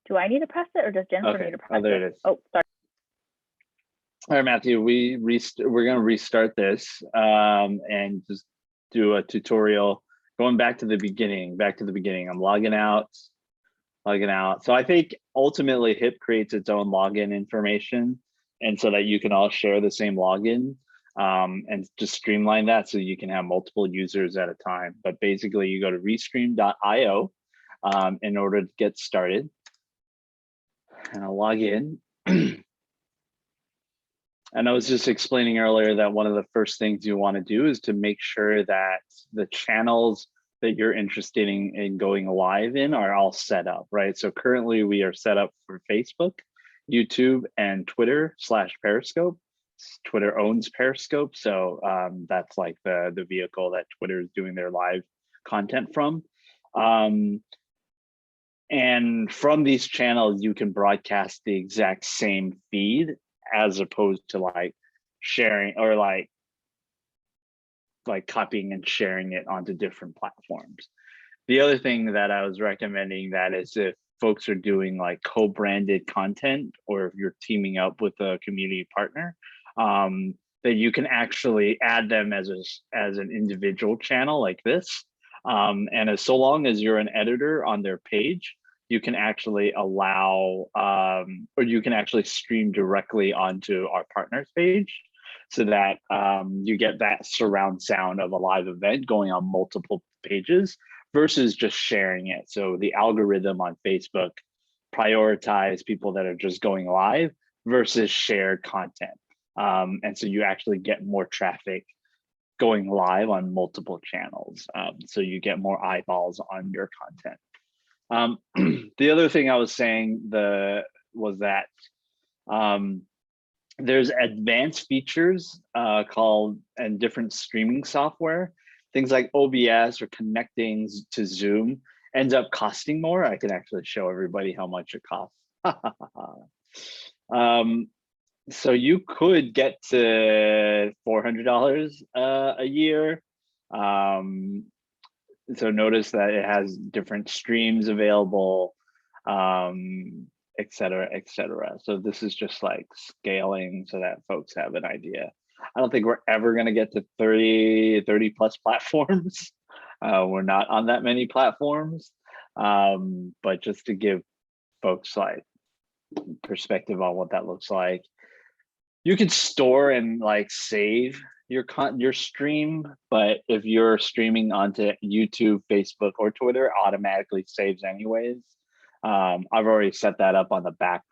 Do I need to press it or does Jennifer need to press it? Oh, there it is. Oh, sorry. All right, Matthew, we're going to restart this and just do a tutorial going back to the beginning. I'm logging out. So I think ultimately HIP creates its own login information, and so that you can all share the same login and just streamline that so you can have multiple users at a time. But basically you go to restream.io in order to get started. And I'll log in. And I was just explaining earlier that one of the first things you want to do is to make sure that the channels that you're interested in going live in are all set up, right? So currently we are set up for Facebook, YouTube, and Twitter/Periscope. Twitter owns Periscope, so that's like the vehicle that Twitter is doing their live content from. And from these channels, you can broadcast the exact same feed as opposed to like sharing or like copying and sharing it onto different platforms. The other thing that I was recommending that is if folks are doing like co-branded content, or if you're teaming up with a community partner, that you can actually add them as an individual channel like this. And so long as you're an editor on their page, you can actually allow, or you can actually stream directly onto our partners page, so that you get that surround sound of a live event going on multiple pages versus just sharing it. So the algorithm on Facebook prioritize people that are just going live versus shared content. And so you actually get more traffic going live on multiple channels. So you get more eyeballs on your content. The other thing I was saying was that there's advanced features and different streaming software, things like OBS or connecting to Zoom ends up costing more. I can actually show everybody how much it costs. So you could get to $400 a year. So notice that it has different streams available, et cetera, et cetera. So this is just like scaling so that folks have an idea. I don't think we're ever going to get to 30 plus platforms. We're not on that many platforms, but just to give folks like perspective on what that looks like. You can store and like save your stream, but if you're streaming onto YouTube, Facebook, or Twitter, it automatically saves anyways. I've already set that up on the back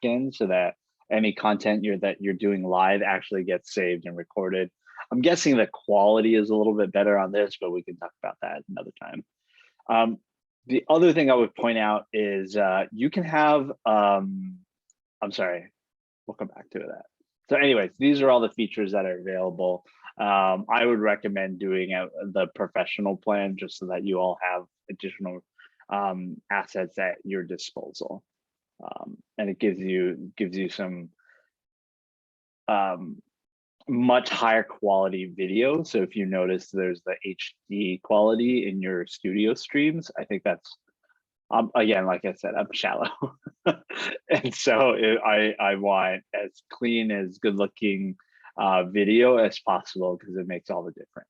end so that any content you're doing live actually gets saved and recorded. I'm guessing the quality is a little bit better on this, but we can talk about that another time. The other thing I would point out is you can have, I'm sorry, we'll come back to that. So anyways, these are all the features that are available. I would recommend doing the professional plan just so that you all have additional assets at your disposal. And it gives you some much higher quality video. So if you notice there's the HD quality in your studio streams, I think that's, again, like I said, I'm shallow. And so I want as clean, as good looking video as possible because it makes all the difference.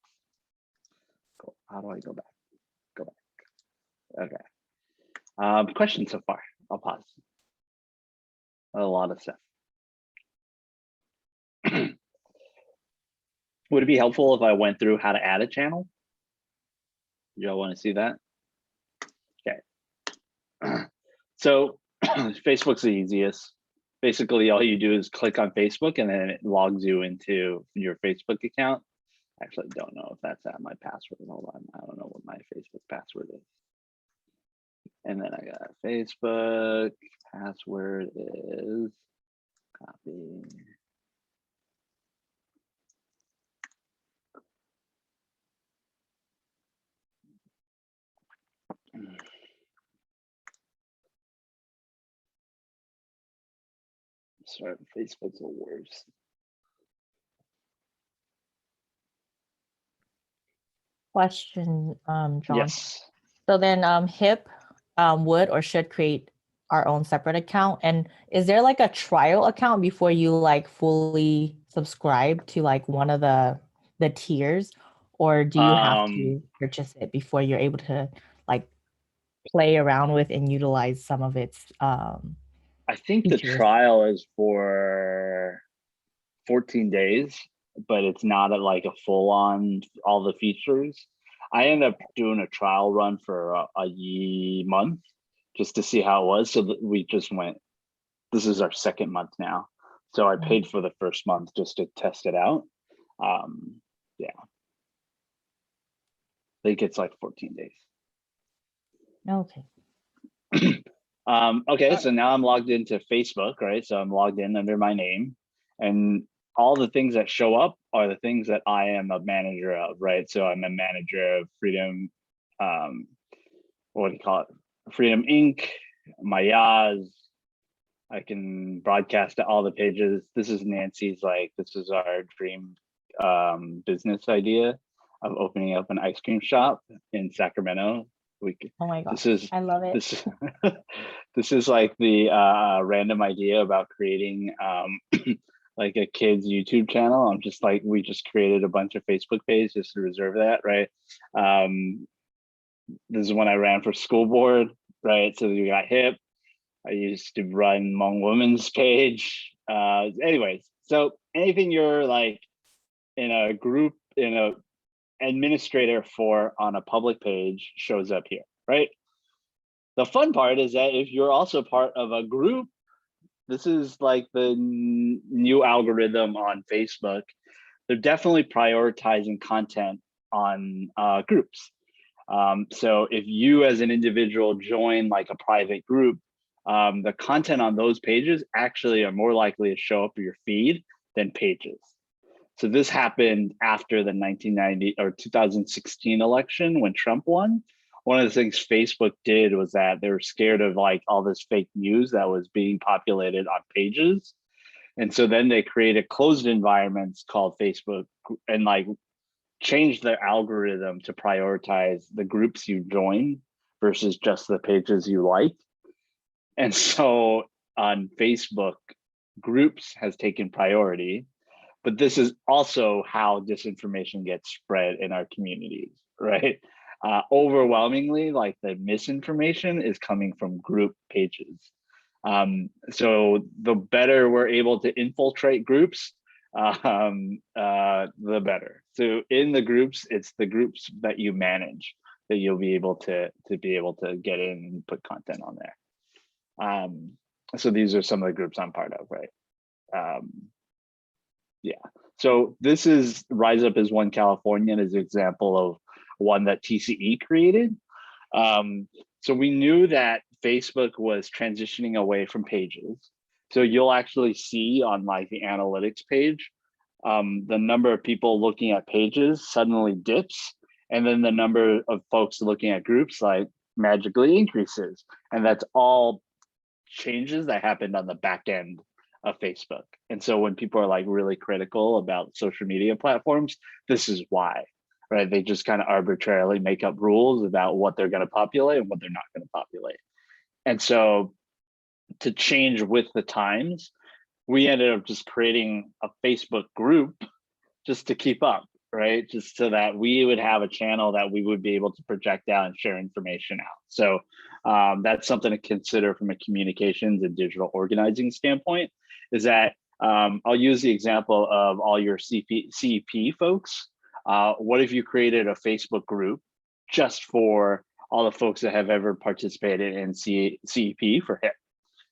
Cool. How do I go back? Go back. Okay. Questions so far? I'll pause. A lot of stuff. Would it be helpful if I went through how to add a channel? Y'all want to see that? Okay. So Facebook's the easiest. Basically, all you do is click on Facebook and then it logs you into your Facebook account. I actually don't know if that's at my password. Hold on, I don't know what my Facebook password is. And then I got Facebook, password is, copy. Sorry, Facebook's the worst. Question, John. Yes. So then HIP would or should create our own separate account. And is there like a trial account before you like fully subscribe to like one of the tiers, or do you have to purchase it before you're able to like play around with and utilize some of its I think the features? trial is for 14 days, but it's not like a full on all the features. I ended up doing a trial run for a month just to see how it was. So we just went, this is our second month now. So I paid for the first month just to test it out. Yeah. I think it's like 14 days. Okay. Okay, so now I'm logged into Facebook, right? So I'm logged in under my name, and all the things that show up are the things that I am a manager of, right? So I'm a manager of Freedom, what do you call it? Freedom Inc., my Yaz. I can broadcast to all the pages. This is Nancy's, like, this is our dream business idea of opening up an ice cream shop in Sacramento. Oh my god, I love it. This is like the random idea about creating like a kids YouTube channel. I'm just like, we just created a bunch of Facebook pages just to reserve that, right? This is when I ran for school board, right? So we got hip. I used to run Hmong Women's page. Anyways, so anything you're like in a group, in a administrator for on a public page shows up here, right? The fun part is that if you're also part of a group, this is like the new algorithm on Facebook. They're definitely prioritizing content on groups. So if you as an individual join like a private group, the content on those pages actually are more likely to show up in your feed than pages. So this happened after the 1990 or 2016 election when Trump won. One of the things Facebook did was that they were scared of like all this fake news that was being populated on pages. And so then they created closed environments called Facebook and like changed their algorithm to prioritize the groups you join versus just the pages you like. And so on Facebook, groups has taken priority, but this is also how disinformation gets spread in our communities, right? Overwhelmingly, like the misinformation is coming from group pages. So the better we're able to infiltrate groups, the better. So in the groups, it's the groups that you manage that you'll be able to get in and put content on there. So these are some of the groups I'm part of, right? Yeah. So this is Rise Up as One California as an example of one that TCE created. So we knew that Facebook was transitioning away from pages. So you'll actually see on like the analytics page, the number of people looking at pages suddenly dips, and then the number of folks looking at groups like magically increases. And that's all changes that happened on the back end of Facebook. And so when people are like really critical about social media platforms, this is why, right? They just kind of arbitrarily make up rules about what they're going to populate and what they're not going to populate. And so to change with the times, we ended up just creating a Facebook group just to keep up, right? Just so that we would have a channel that we would be able to project out and share information out. So that's something to consider from a communications and digital organizing standpoint, is that I'll use the example of all your CEP folks. What if you created a Facebook group just for all the folks that have ever participated in CEP for HIP?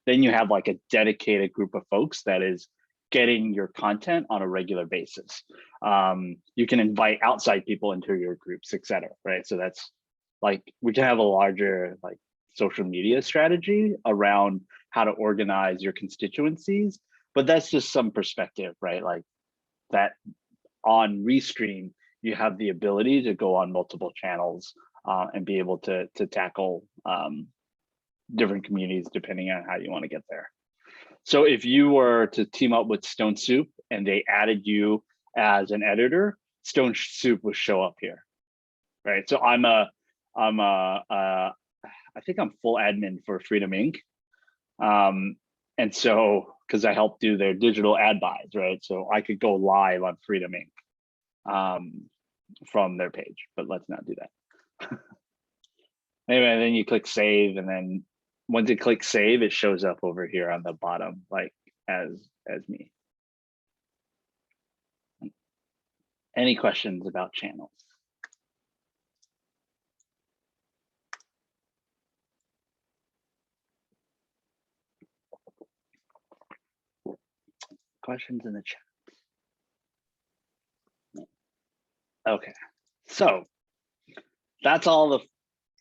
Then you have like a dedicated group of folks that is getting your content on a regular basis. You can invite outside people into your groups, et cetera, right? So that's like, we can have a larger like social media strategy around how to organize your constituencies, but that's just some perspective, right? Like that on Restream, you have the ability to go on multiple channels and be able to tackle different communities depending on how you want to get there. So if you were to team up with Stone Soup and they added you as an editor, Stone Soup would show up here, right? So I think I'm full admin for Freedom Inc. And so, because I help do their digital ad buys, right? So I could go live on Freedom Inc. From their page, but let's not do that. Anyway, then you click save, and then once you click save, it shows up over here on the bottom, like as me. Any questions about channels? Questions in the chat. Okay, so that's all the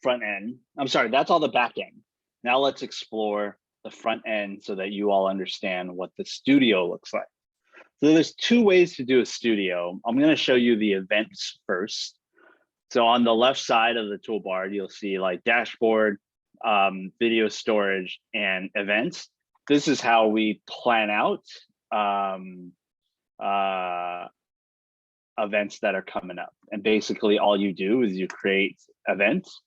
front end. I'm sorry, that's all the back end. Now let's explore the front end so that you all understand what the studio looks like. So there's two ways to do a studio. I'm going to show you the events first. So on the left side of the toolbar, you'll see like dashboard, video storage, and events. This is how we plan out events that are coming up. And basically all you do is you create events.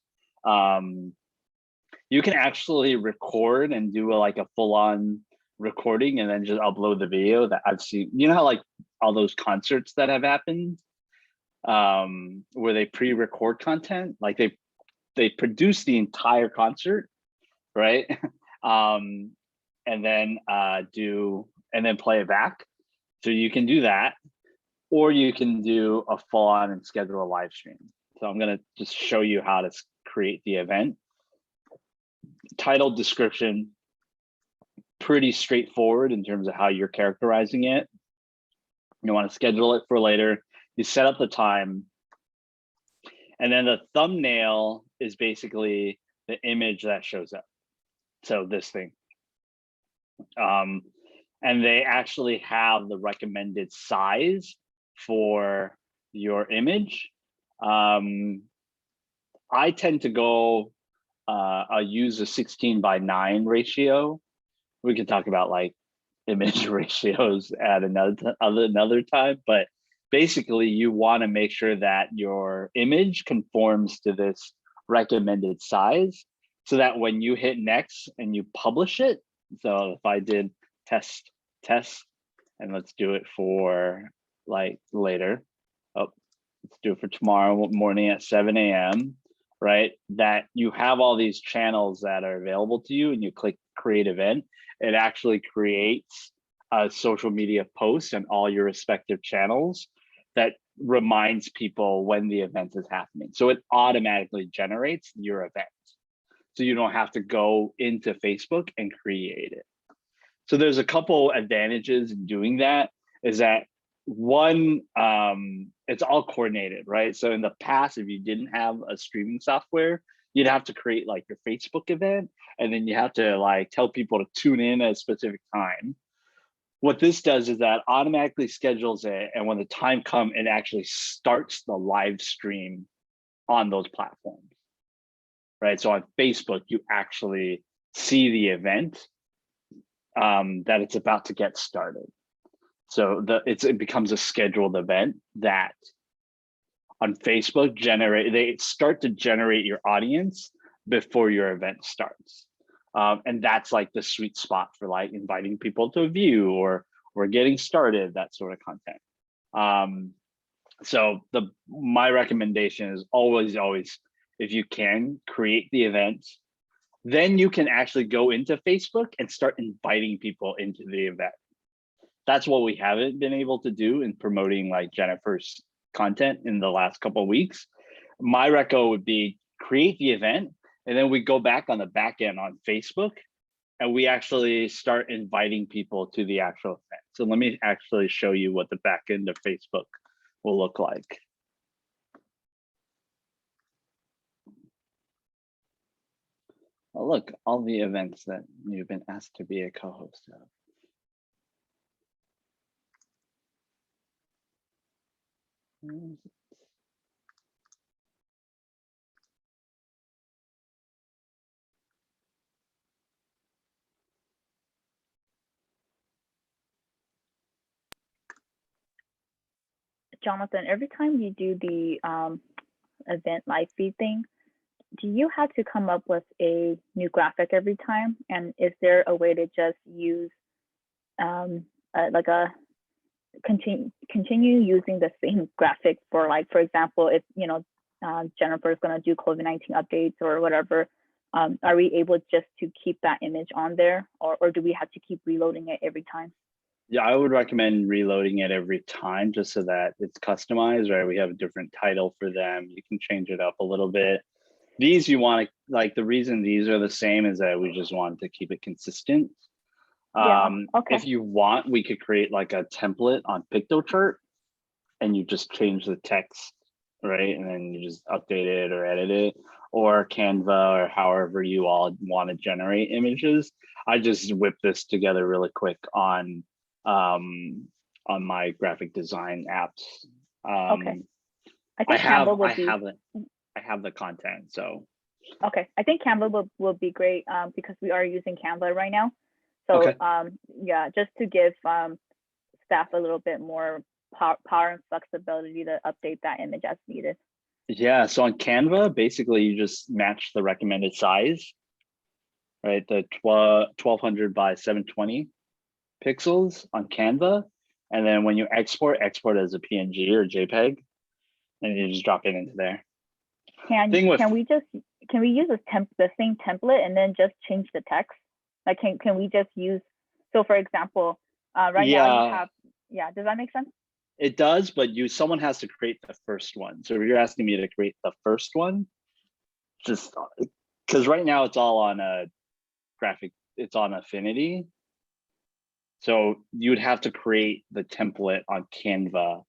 You can actually record and do like a full-on recording and then just upload the video that I've seen. You know how like all those concerts that have happened where they pre-record content, like they produce the entire concert, right? And then play it back. So you can do that, or you can do a full-on and schedule a live stream. So I'm gonna just show you how to create the event. Title, description, pretty straightforward in terms of how you're characterizing it. You want to schedule it for later. You set up the time. And then the thumbnail is basically the image that shows up. So this thing. And they actually have the recommended size for your image. I tend to go, I use a 16:9 ratio. We can talk about like image ratios at another time, but basically you want to make sure that your image conforms to this recommended size so that when you hit next and you publish it, so if I did test, and let's do it for like later, let's do it for tomorrow morning at 7 a.m., right? That you have all these channels that are available to you and you click create event, it actually creates a social media post on all your respective channels that reminds people when the event is happening. So it automatically generates your event. So you don't have to go into Facebook and create it. So there's a couple advantages in doing that, is that one, it's all coordinated, right? So in the past, if you didn't have a streaming software, you'd have to create like your Facebook event, and then you have to like tell people to tune in at a specific time. What this does is that automatically schedules it, and when the time comes, it actually starts the live stream on those platforms, right? So on Facebook, you actually see the event that it's about to get started. So it becomes a scheduled event that on Facebook they start to generate your audience before your event starts. And that's like the sweet spot for like inviting people to view or getting started, that sort of content. So my recommendation is always, if you can, create the event. Then you can actually go into Facebook and start inviting people into the event. That's what we haven't been able to do in promoting like Jennifer's content in the last couple of weeks. My reco would be create the event, and then we go back on the back end on Facebook and we actually start inviting people to the actual event. So let me actually show you what the back end of Facebook will look like. Oh, look, all the events that you've been asked to be a co-host of. Johnathan, every time you do the event live feed thing, do you have to come up with a new graphic every time? And is there a way to just use like a continue using the same graphic for, like, for example, if Jennifer is going to do COVID-19 updates or whatever, are we able just to keep that image on there, or do we have to keep reloading it every time? Yeah, I would recommend reloading it every time just so that it's customized, right? We have a different title for them. You can change it up a little bit. These you want to, like, the reason these are the same is that we just want to keep it consistent. Yeah, okay. If you want, we could create like a template on Pictochart and you just change the text, right? And then you just update it or edit it, or Canva, or however you all want to generate images. I just whip this together really quick on my graphic design apps. Okay. I think Canva would be. I have the content, so. Okay, I think Canva will be great because we are using Canva right now. So Okay. Yeah, just to give staff a little bit more power and flexibility to update that image as needed. Yeah, so on Canva, basically you just match the recommended size, right? The 1200 by 720 pixels on Canva. And then when you export as a PNG or JPEG, and you just drop it into there. Can we use the same template and then just change the text? Like, can we just use, so for example, now you have, does that make sense? It does, but someone has to create the first one. So if you're asking me to create the first one, just because right now it's all on a graphic, it's on Affinity. So you would have to create the template on Canva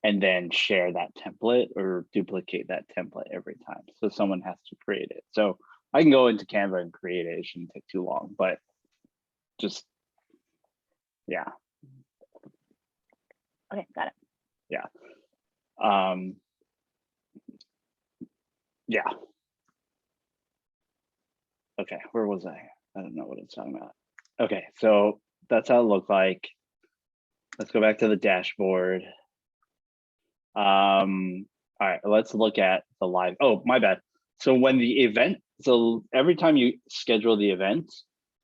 and then share that template or duplicate that template every time. So someone has to create it. So I can go into Canva and create it. It shouldn't take too long, but just, yeah. Okay, got it. Yeah. Yeah. Okay, where was I? I don't know what it's talking about. Okay, so that's how it looked like. Let's go back to the dashboard. All right, let's look at the live. Oh, my bad. So when the event, so every time you schedule the event,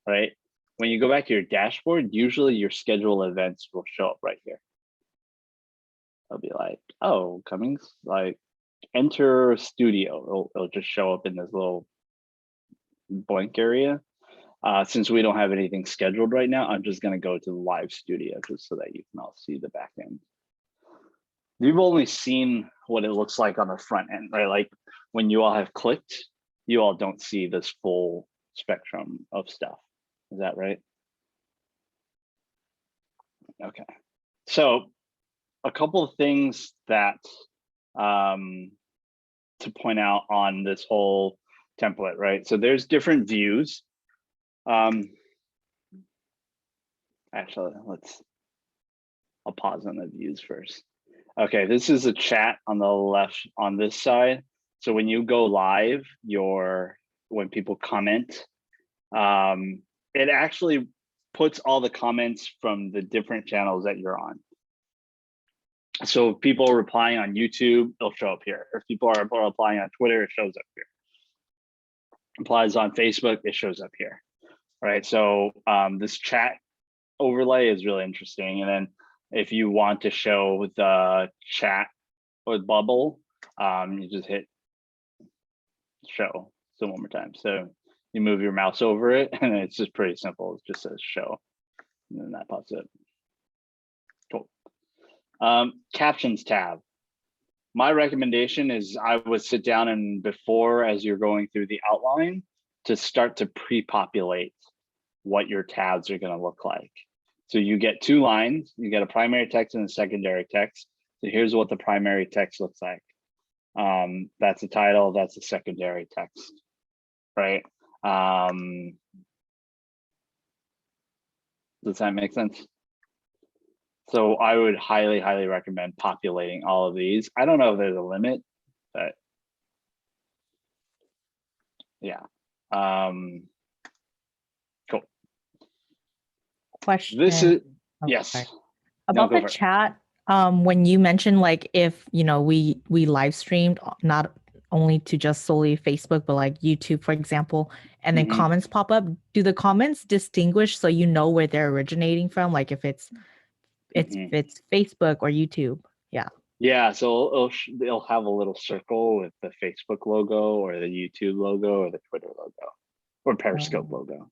right? When you go back to your dashboard, usually your scheduled events will show up right here. I'll be like, oh, Cummings, like enter studio. It'll just show up in this little blank area. Since we don't have anything scheduled right now, I'm just gonna go to the live studio just so that you can all see the back end. You've only seen what it looks like on the front end, right? Like when you all have clicked, you all don't see this full spectrum of stuff. Is that right? Okay. So a couple of things that to point out on this whole template, right? So there's different views. Actually, I'll pause on the views first. Okay, this is a chat on the left on this side. So when you go live, when people comment, it actually puts all the comments from the different channels that you're on. So if people are replying on YouTube, it'll show up here. If people are replying on Twitter, it shows up here. Applies on Facebook, it shows up here. Right, so this chat overlay is really interesting. And then if you want to show the chat with bubble, you just hit show. So one more time. So you move your mouse over it and it's just pretty simple. It just says show and then that pops up. Cool. Captions tab. My recommendation is I would sit down and before, as you're going through the outline, to start to pre-populate what your tabs are going to look like. So you get two lines, you get a primary text and a secondary text. So here's what the primary text looks like. That's the title, that's the secondary text, right? Does that make sense? So I would highly, highly recommend populating all of these. I don't know if there's a limit, but yeah. Cool. Question. This is, oh, yes. Sorry. About No, the chat, when you mentioned like if we live streamed not only to just solely Facebook, but like YouTube, for example, and then Mhm. comments pop up, do the comments distinguish so you know where they're originating from? Like if it's Mhm. Facebook or YouTube? Yeah. Yeah, so it'll have a little circle with the Facebook logo or the YouTube logo or the Twitter logo or Periscope Oh, logo.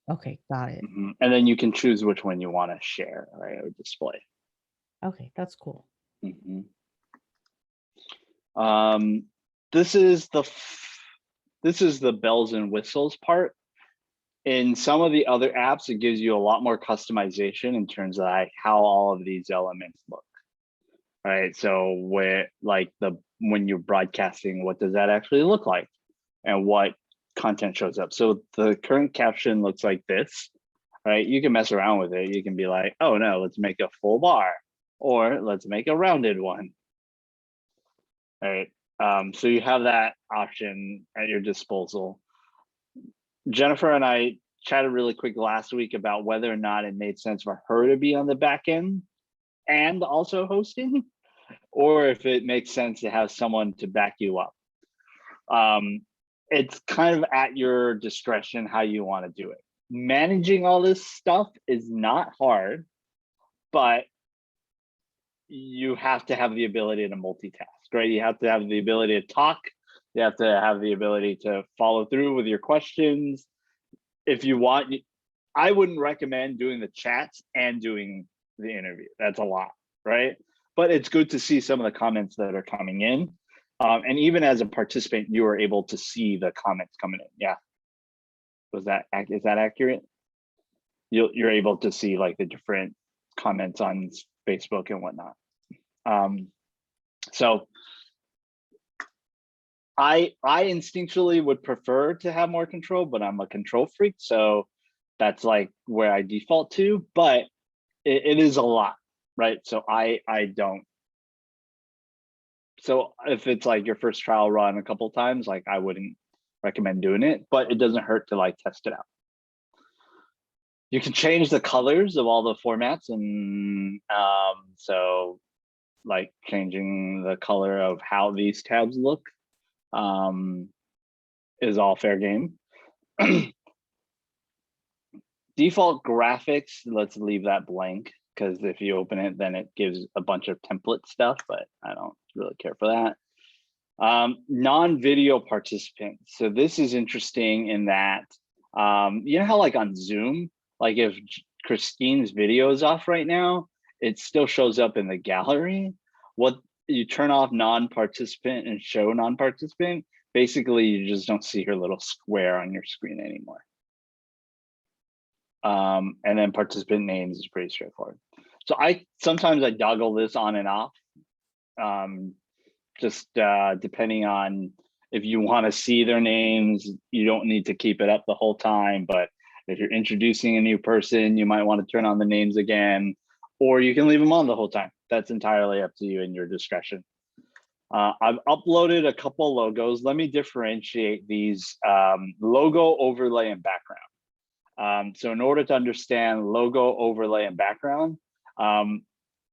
okay, got it. And then you can choose which one you want to share, right, or display. Okay, that's cool. Mhm. This is the bells and whistles part. In some of the other apps, it gives you a lot more customization in terms of like how all of these elements look. Right. So when you're broadcasting, what does that actually look like? And what content shows up? So the current caption looks like this, right? You can mess around with it. You can be like, oh no, let's make a full bar, or let's make a rounded one. All right. So you have that option at your disposal. Jennifer and I chatted really quick last week about whether or not it made sense for her to be on the back end and also hosting, or if it makes sense to have someone to back you up. It's kind of at your discretion how you want to do it. Managing all this stuff is not hard, but you have to have the ability to multitask, right? You have to have the ability to talk. You have to have the ability to follow through with your questions. If you want, I wouldn't recommend doing the chats and doing the interview. That's a lot, right? But it's good to see some of the comments that are coming in. And even as a participant, you are able to see the comments coming in. Yeah. Is that accurate? You're able to see like the different comments on Facebook and whatnot. So I instinctually would prefer to have more control, but I'm a control freak. So that's like where I default to, but it is a lot, right? So I don't. So if it's like your first trial run a couple times, like I wouldn't recommend doing it, but it doesn't hurt to like test it out. You can change the colors of all the formats, and so like changing the color of how these tabs look is all fair game. Default graphics, let's leave that blank, because if you open it, then it gives a bunch of template stuff, but I don't really care for that. Non-video participants. So this is interesting in that, you know how like on Zoom, like if Christine's video is off right now, it still shows up in the gallery. What you turn off non-participant and show non-participant, basically you just don't see her little square on your screen anymore. And then participant names is pretty straightforward. So sometimes I toggle this on and off, just depending on if you want to see their names. You don't need to keep it up the whole time, but if you're introducing a new person, you might want to turn on the names again, or you can leave them on the whole time. That's entirely up to you and your discretion. I've uploaded a couple logos. Let me differentiate these: logo, overlay, and background. So in order to understand logo, overlay, and background,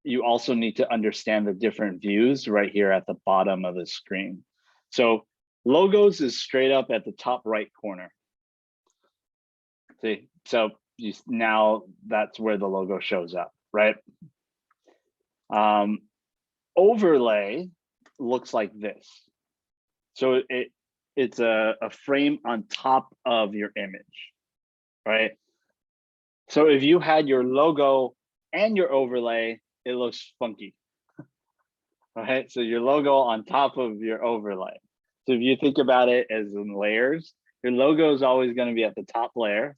you also need to understand the different views right here at the bottom of the screen. So logos is straight up at the top right corner. See, so now that's where the logo shows up, right? Overlay looks like this. So it's a frame on top of your image, right? So if you had your logo and your overlay, it looks funky, right? So your logo on top of your overlay. So if you think about it as in layers, your logo is always going to be at the top layer.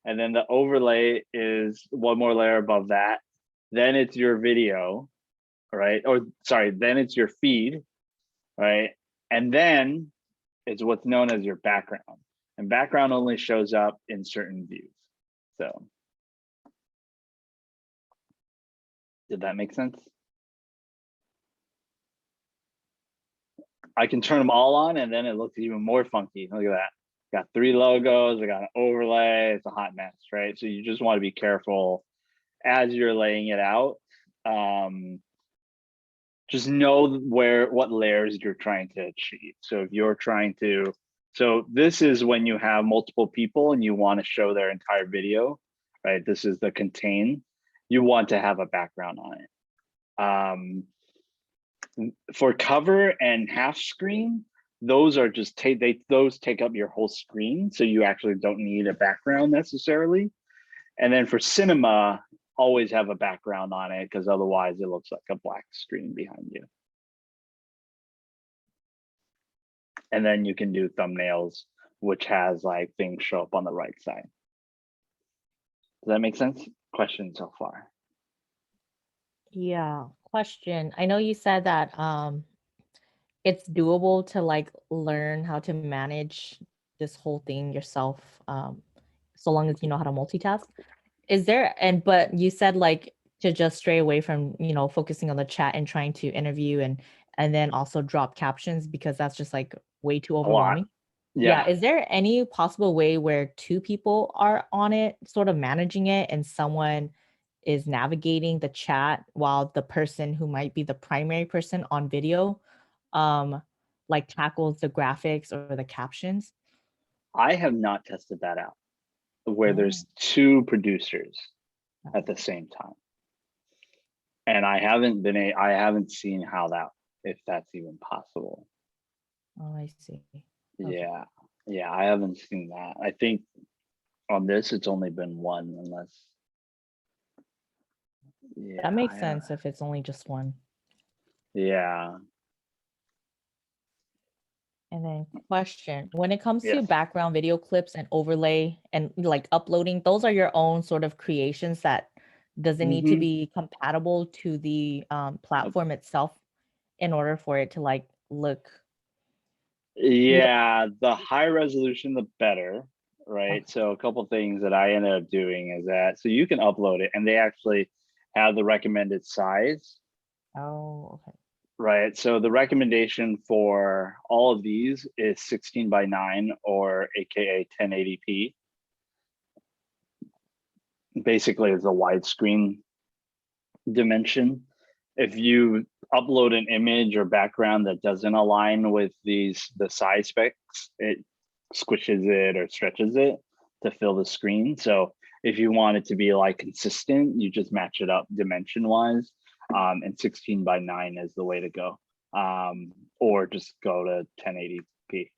And then the overlay is one more layer above that. Then it's your video, right? Or sorry, then it's your feed, right? And then it's what's known as your background. And background only shows up in certain views. So did that make sense? I can turn them all on and then it looks even more funky. Look at that. Got 3 logos, I got an overlay, it's a hot mess, right? So you just want to be careful as you're laying it out. just know what layers you're trying to achieve. So if you're trying to, so this is when you have multiple people and you want to show their entire video, right? This is the contain. You want to have a background on it. For cover and half screen, those are just those take up your whole screen, so you actually don't need a background necessarily. And then for cinema, always have a background on it, because otherwise it looks like a black screen behind you. And then you can do thumbnails, which has like things show up on the right side. Does that make sense? Question so far? Yeah. Question. I know you said that it's doable to like learn how to manage this whole thing yourself, so long as you know how to multitask. Is there, but you said like to just stray away from, focusing on the chat and trying to interview and then also drop captions, because that's just like way too A lot. overwhelming. Yeah. Yeah. Is there any possible way where two people are on it, sort of managing it, and someone is navigating the chat while the person who might be the primary person on video, like tackles the graphics or the captions? I have not tested that out, where Oh, there's two producers at the same time. And I haven't seen how if that's even possible. oh, I see. Okay. Yeah, I haven't seen that. I think on this, it's only been one, unless, yeah. That makes sense if it's only just one. Yeah. And then question, when it comes to Yes. background video clips and overlay and like uploading, those are your own sort of creations that doesn't need to be compatible to the platform itself in order for it to like look. Yeah, the high resolution, the better, right? Okay. So a couple things that I ended up doing is that, so you can upload it and they actually have the recommended size. Oh, okay. Right, so the recommendation for all of these is 16:9, or AKA 1080p. Basically, it's a widescreen dimension. If you upload an image or background that doesn't align with the size specs, it squishes it or stretches it to fill the screen. So if you want it to be like consistent, you just match it up dimension wise. And 16:9 is the way to go. Or just go to 1080p.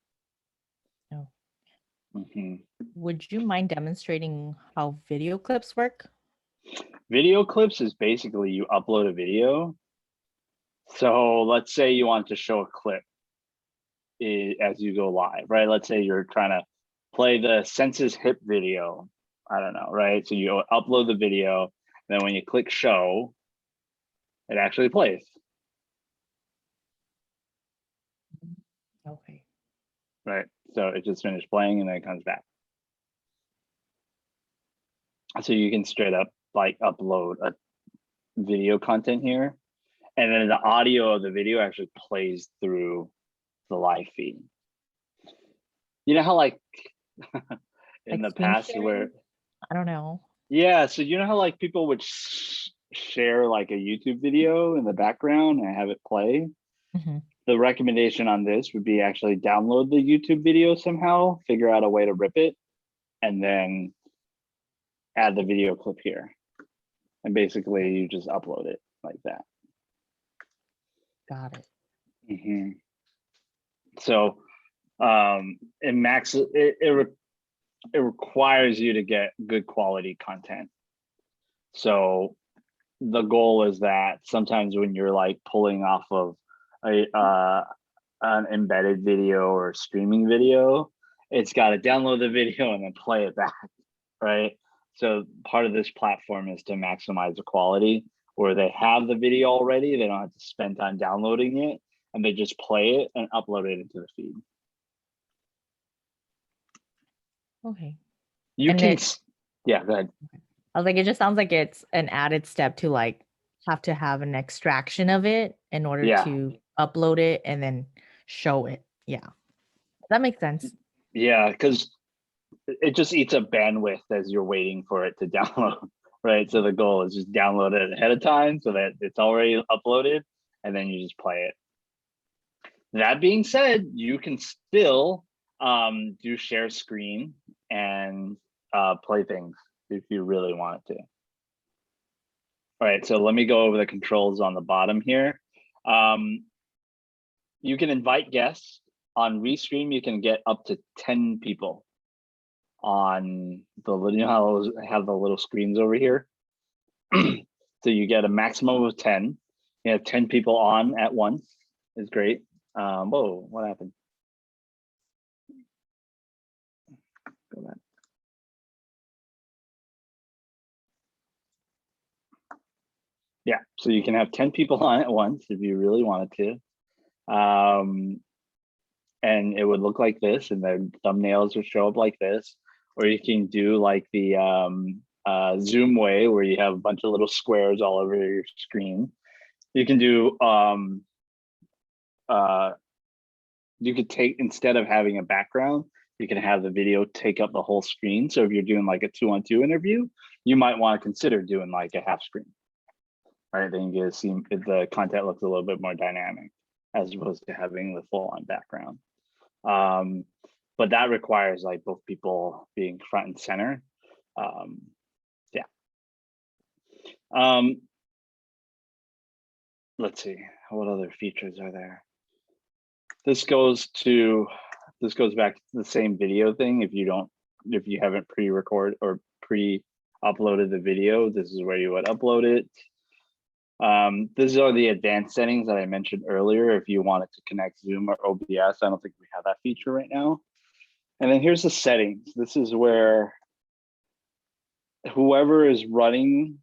Oh. Mm-hmm. Would you mind demonstrating how video clips work? Video clips is basically you upload a video. So let's say you want to show a clip as you go live, right? Let's say you're trying to play the census hip video. I don't know, right? So you upload the video, then when you click show, it actually plays. Okay. Right, so it just finished playing and then it comes back. So you can straight up like upload a video content here, and then the audio of the video actually plays through the live feed. You know how like in Like the screen past sharing? where, I don't know. yeah, so you know how like people would share like a YouTube video in the background and have it play? Mm-hmm. The recommendation on this would be actually download the YouTube video somehow, figure out a way to rip it, and then add the video clip here. And basically you just upload it like that. Got it. Mm-hmm. So it requires you to get good quality content. So the goal is that sometimes when you're like pulling off of an embedded video or streaming video, it's got to download the video and then play it back, right? So part of this platform is to maximize the quality, where they have the video already, they don't have to spend time downloading it, and they just play it and upload it into the feed. Okay. You And can, yeah, go ahead. I was like, it just sounds like it's an added step to like have to have an extraction of it in order to upload it and then show it. Yeah, that makes sense. Yeah, because it just eats up bandwidth as you're waiting for it to download, right? So the goal is just download it ahead of time so that it's already uploaded, and then you just play it. That being said, you can still do share screen and play things if you really wanted to. All right, so let me go over the controls on the bottom here. You can invite guests. On Restream, you can get up to 10 people on the, you know, have the little screens over here. So you get a maximum of 10. You have 10 people on at once. Is great. Whoa, what happened? Go back. Yeah, so you can have 10 people on at once if you really wanted to. And it would look like this, and the thumbnails would show up like this. Or you can do like the Zoom way, where you have a bunch of little squares all over your screen. You can do, you could take, instead of having a background, you can have the video take up the whole screen. So if you're doing like a 2-on-2 interview, you might want to consider doing like a half screen. Right, then you get to see if the content looks a little bit more dynamic as opposed to having the full on background. But that requires like both people being front and center. Yeah. Let's see, what other features are there? This goes back to the same video thing. If you haven't pre-recorded or pre-uploaded the video, this is where you would upload it. These are the advanced settings that I mentioned earlier. If you wanted to connect Zoom or OBS, I don't think we have that feature right now. And then here's the settings. This is where whoever is running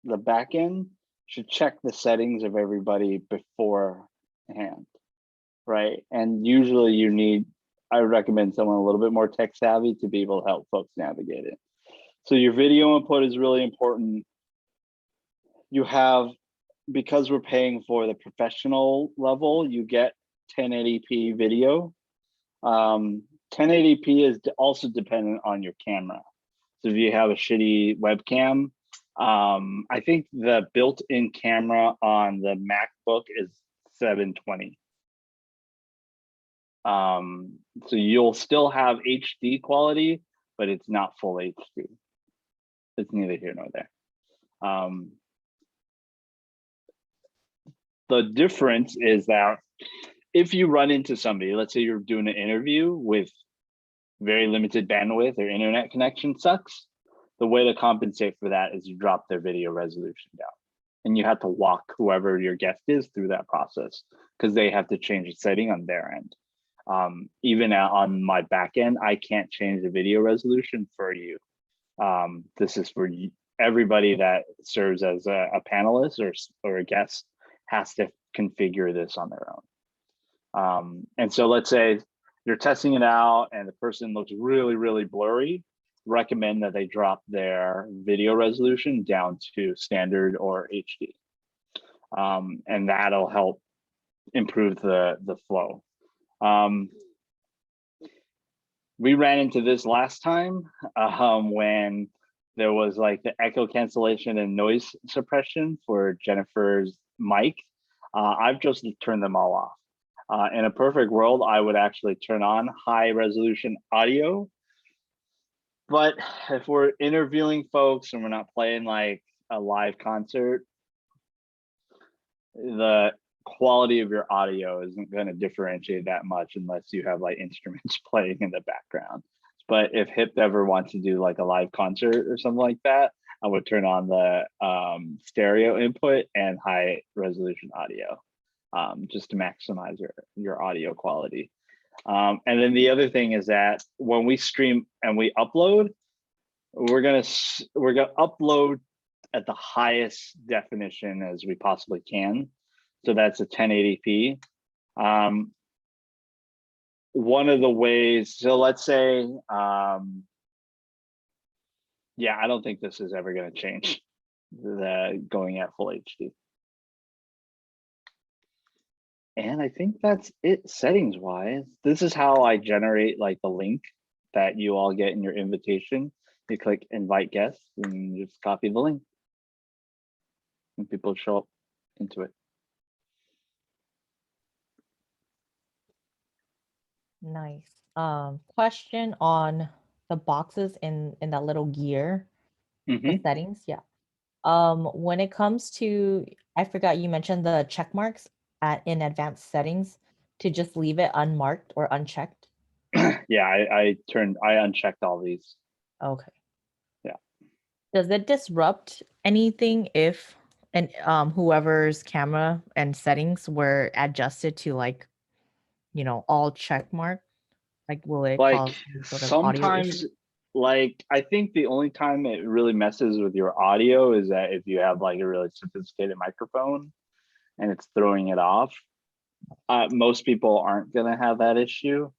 the backend should check the settings of everybody beforehand, right? And usually I would recommend someone a little bit more tech savvy to be able to help folks navigate it. So your video input is really important. You have, because we're paying for the professional level, you get 1080p video. 1080p is also dependent on your camera. So if you have a shitty webcam, I think the built-in camera on the MacBook is 720. So you'll still have HD quality, but it's not full HD. It's neither here nor there. The difference is that if you run into somebody, let's say you're doing an interview with very limited bandwidth or internet connection sucks, the way to compensate for that is you drop their video resolution down. And you have to walk whoever your guest is through that process because they have to change the setting on their end. Even on my back end, I can't change the video resolution for you. This is for everybody that serves as a panelist or a guest has to configure this on their own. And so let's say you're testing it out and the person looks really, really blurry, recommend that they drop their video resolution down to standard or HD. And that'll help improve the flow. We ran into this last time when there was like the echo cancellation and noise suppression for Jennifer's mic. I've just turned them all off. In a perfect world, I would actually turn on high resolution audio. But if we're interviewing folks and we're not playing like a live concert, the quality of your audio isn't going to differentiate that much unless you have like instruments playing in the background. But if HIP ever wants to do like a live concert or something like that, I would turn on the stereo input and high resolution audio just to maximize your audio quality. And then the other thing is that when we stream and we upload, we're gonna upload at the highest definition as we possibly can. So that's a 1080p. One of the ways, so let's say, yeah, I don't think this is ever going to change, going at full HD. And I think that's it settings wise. This is how I generate like the link that you all get in your invitation. You click invite guests and you just copy the link and people show up into it. Nice. Question on the boxes in that little gear, the Mhm. settings. Yeah. When it comes to, I forgot you mentioned the check marks in advanced settings to just leave it unmarked or unchecked. Yeah, I unchecked all these. Okay. Yeah. Does it disrupt anything if and whoever's camera and settings were adjusted to like, all check mark? Like, will it Like cause any sort of audio issue? sometimes, like I think the only time it really messes with your audio is that if you have like a really sophisticated microphone and it's throwing it off. Most people aren't gonna have that issue,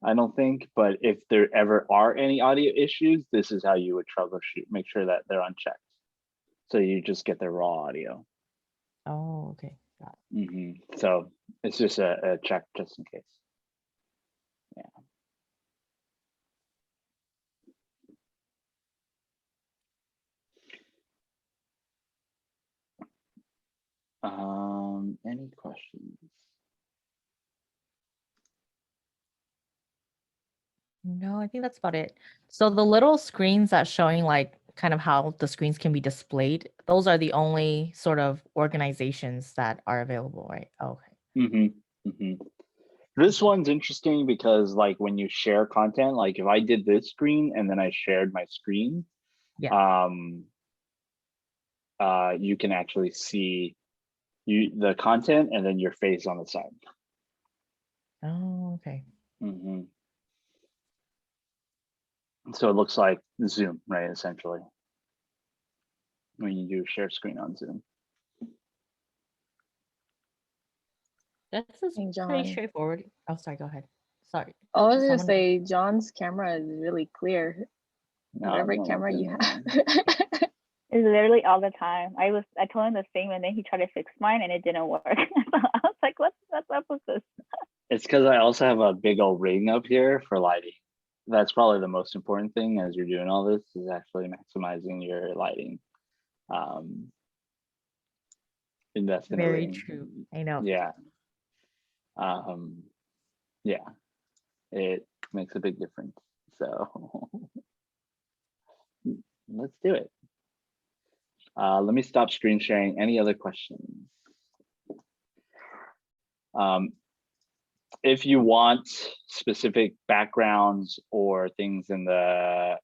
I don't think. But if there ever are any audio issues, this is how you would troubleshoot. Make sure that they're unchecked, so you just get the raw audio. Oh, okay. Got So it's just a check just in case. Yeah. Any questions? No, I think that's about it. So the little screens that's showing like kind of how the screens can be displayed, those are the only sort of organizations that are available, right? Okay. This one's interesting because like when you share content, like if I did this screen and then I shared my screen, Yeah. you can actually see the content and then your face on the side. Oh, okay. So it looks like Zoom, right? Essentially, when you do share screen on Zoom. This is Hey, pretty John. straightforward. Oh, sorry, go ahead. Sorry. I was gonna Someone- say John's camera is really clear. No, Whatever no, camera you no. have. It's literally all the time. I told him the same, and then he tried to fix mine, and it didn't work. I was like, what's up with this? It's because I also have a big old ring up here for lighting. That's probably the most important thing as you're doing all this is actually maximizing your lighting. Invest in a Very ring. true. I know. Yeah. Yeah, it makes a big difference. So let's do it. Let me stop screen sharing. Any other questions? If you want specific backgrounds or things in the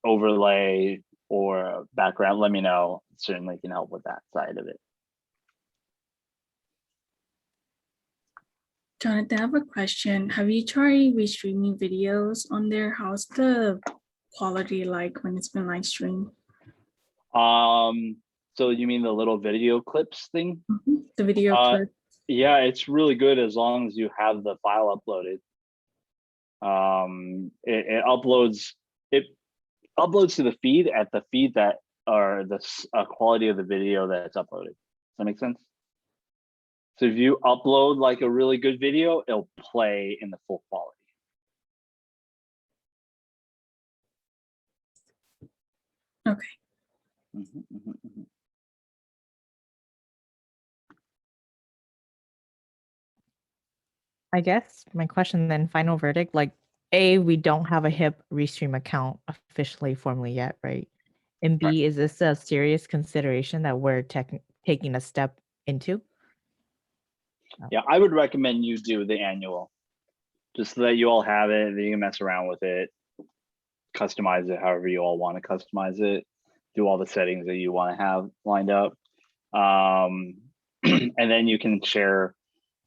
overlay or background, let me know. Certainly can help with that side of it. Jonathan, I have a question. Have you tried restreaming videos on there? How's the quality like when it's been live streamed? So you mean the little video clips thing? The video clip. Yeah, it's really good as long as you have the file uploaded. It uploads to the feed at the feed that are the quality of the video that's uploaded. Does that make sense? So if you upload like a really good video, it'll play in the full quality. Okay. I guess my question then, final verdict, like A, we don't have a HIP Restream account officially formally yet, right? And B, is this a serious consideration that we're taking a step into? Yeah, I would recommend you do the annual, just so that you all have it, that you can mess around with it, customize it however you all want to customize it, do all the settings that you want to have lined up. And then you can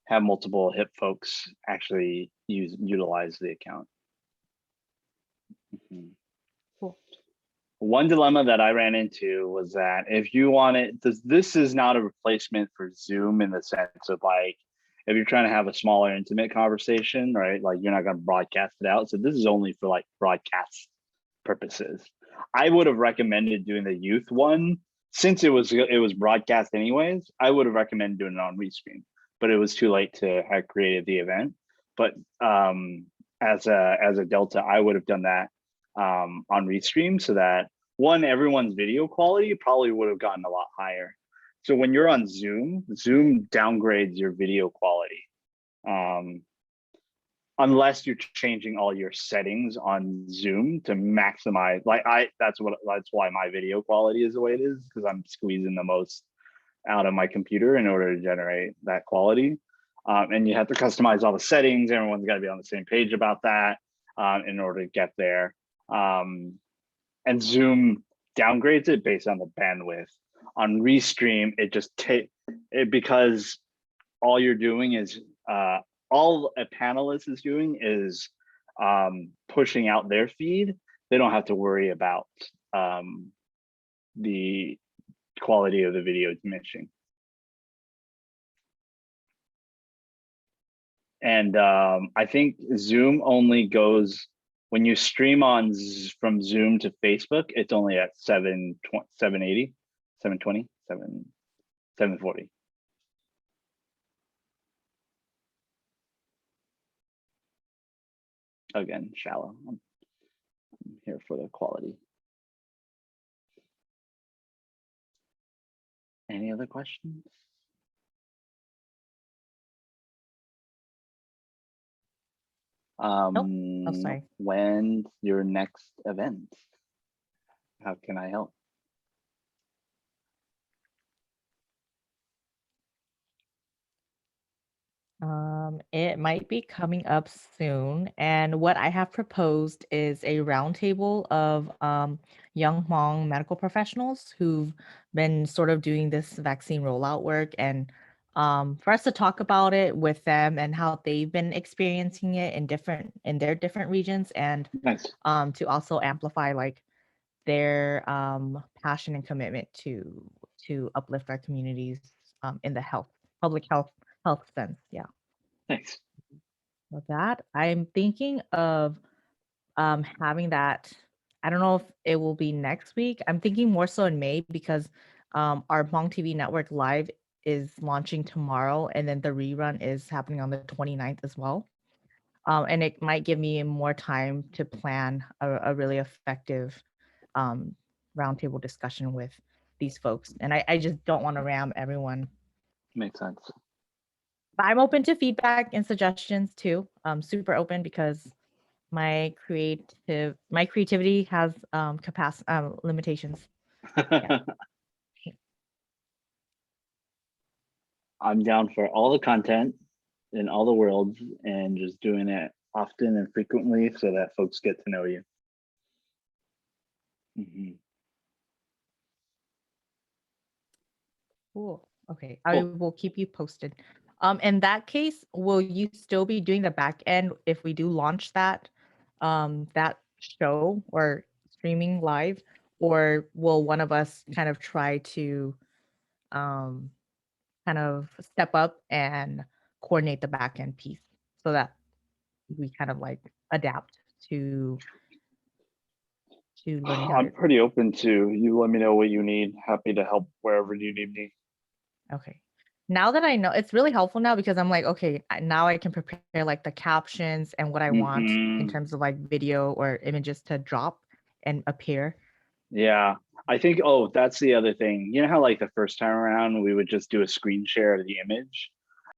have multiple HIP folks actually utilize the account. Cool. One dilemma that I ran into was that if you want it, this is not a replacement for Zoom in the sense of like, if you're trying to have a smaller intimate conversation, right? Like you're not going to broadcast it out. So this is only for like broadcast purposes. I would have recommended doing the youth one since it was broadcast anyways. I would have recommended doing it on Restream, but it was too late to have created the event. But as a delta, I would have done that on Restream so that one, everyone's video quality probably would have gotten a lot higher. So when you're on Zoom, Zoom downgrades your video quality. unless you're changing all your settings on Zoom to maximize, like that's why my video quality is the way it is, because I'm squeezing the most out of my computer in order to generate that quality. And you have to customize all the settings. Everyone's got to be on the same page about that in order to get there. And Zoom downgrades it based on the bandwidth. On Restream, it just because all you're doing is all a panelist is doing is pushing out their feed. They don't have to worry about the quality of the video diminishing. And I think Zoom only goes, when you stream on from Zoom to Facebook, it's only at 720, 740. Again, shallow. I'm here for the quality. Any other questions? Oh, sorry. When's your next event? How can I help? It might be coming up soon. And what I have proposed is a roundtable of young Hmong medical professionals who've been sort of doing this vaccine rollout work, and for us to talk about it with them and how they've been experiencing it in their different regions, and Nice. to also amplify like their passion and commitment to uplift our communities in the public health sense. Yeah. Thanks. With that, I'm thinking of having that. I don't know if it will be next week. I'm thinking more so in May, because our Hmong TV Network Live is launching tomorrow, and then the rerun is happening on the 29th as well. And it might give me more time to plan a really effective roundtable discussion with these folks. And I just don't want to ram everyone. Makes sense. But I'm open to feedback and suggestions too. I'm super open, because my creativity has limitations. Yeah. I'm down for all the content in all the worlds and just doing it often and frequently so that folks get to know you. Mm-hmm. Cool. Okay, I will keep you posted. In that case, will you still be doing the back end if we do launch that show or streaming live, or will one of us kind of try to kind of step up and coordinate the back end piece so that we kind of like adapt to learning how I'm pretty open to, you let me know what you need. Happy to help wherever you need me. Okay. Now that I know, it's really helpful now, because I'm like, okay, now I can prepare like the captions and what I want in terms of like video or images to drop and appear. Yeah, I think, oh, that's the other thing. You know how like the first time around we would just do a screen share of the image?